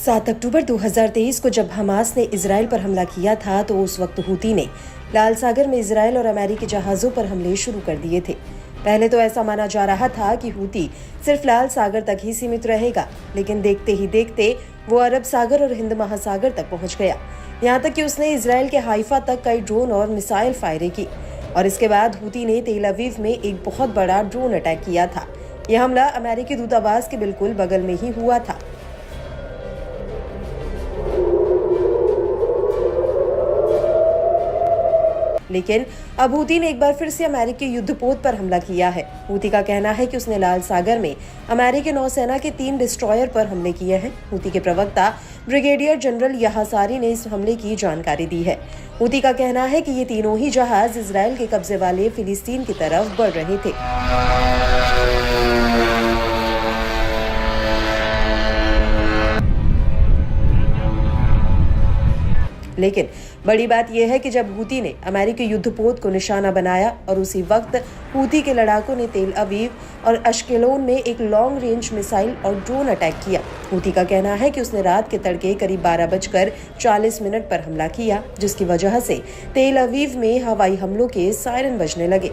7 अक्टूबर 2023 को जब हमास ने इजराइल पर हमला किया था तो उस वक्त हूती ने लाल सागर में इजराइल और अमेरिकी जहाजों पर हमले शुरू कर दिए थे। पहले तो ऐसा माना जा रहा था कि हूती सिर्फ लाल सागर तक ही सीमित रहेगा, लेकिन देखते ही देखते वो अरब सागर और हिंद महासागर तक पहुंच गया। यहाँ तक कि उसने इजराइल के हाइफा तक कई ड्रोन और मिसाइल फायरिंग की और इसके बाद हूती ने तेल अवीव में एक बहुत बड़ा ड्रोन अटैक किया था। यह हमला अमेरिकी दूतावास के बिल्कुल बगल में ही हुआ था। लेकिन अब हूती ने एक बार फिर से अमेरिकी युद्धपोत पर हमला किया है। हूती का कहना है कि उसने लाल सागर में अमेरिकी नौसेना के 3 डिस्ट्रॉयर पर हमले किए हैं। हूती के प्रवक्ता ब्रिगेडियर जनरल याहसारी ने इस हमले की जानकारी दी है। हूती का कहना है कि ये तीनों ही जहाज इजराइल के कब्जे वाले फिलिस्तीन की तरफ बढ़ रहे थे। लेकिन बड़ी बात यह है कि जब हूती ने अमेरिकी युद्धपोत को निशाना बनाया और उसी वक्त हूती के लड़ाकों ने तेल अवीव और अश्केलोन में एक लॉन्ग रेंज मिसाइल और ड्रोन अटैक किया। हूती का कहना है कि उसने रात के तड़के करीब 12:40 पर हमला किया, जिसकी वजह से तेल अवीव में हवाई हमलों के सायरन बजने लगे।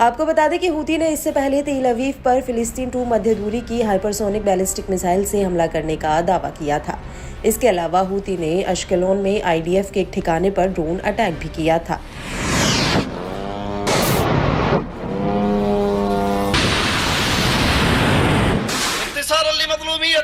आपको बता दें कि हूती ने इससे पहले तेल अवीव पर फिलिस्तीन 2 मध्य दूरी की हाइपरसोनिक बैलिस्टिक मिसाइल से हमला करने का दावा किया था। इसके अलावा हूती ने अश्केलोन में आईडीएफ के एक ठिकाने पर ड्रोन अटैक भी किया था।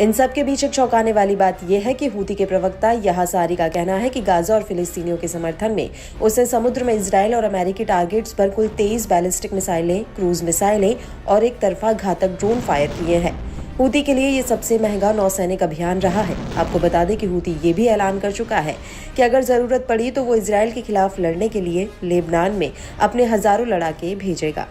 इन सब के बीच एक चौंकाने वाली बात यह है कि हूती के प्रवक्ता याहसारी का कहना है कि गाजा और फिलिस्तीनियों के समर्थन में उसने समुद्र में इजराइल और अमेरिकी टारगेट्स पर कुल 23 बैलिस्टिक मिसाइलें, क्रूज मिसाइलें और एक तरफा घातक ड्रोन फायर किए हैं। हूती के लिए ये सबसे महंगा नौसैनिक अभियान रहा है। आपको बता दें कि हूती ये भी ऐलान कर चुका है कि अगर जरूरत पड़ी तो वो इजराइल के खिलाफ लड़ने के लिए लेबनान में अपने हजारों लड़ाके भेजेगा।